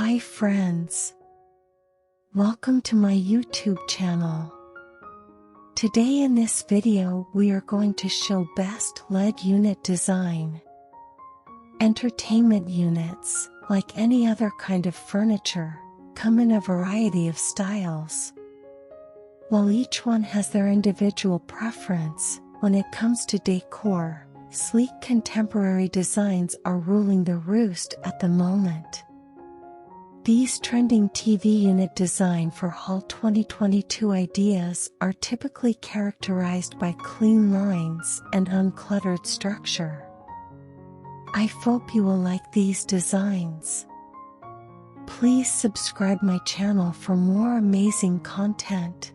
Hi friends! Welcome to my YouTube channel. Today in this video we are going to show best LED unit design. Entertainment units, like any other kind of furniture, come in a variety of styles. While each one has their individual preference, when it comes to decor, sleek contemporary designs are ruling the roost at the moment. These trending TV unit design for Fall 2022 ideas are typically characterized by clean lines and uncluttered structure. I hope you will like these designs. Please subscribe my channel for more amazing content.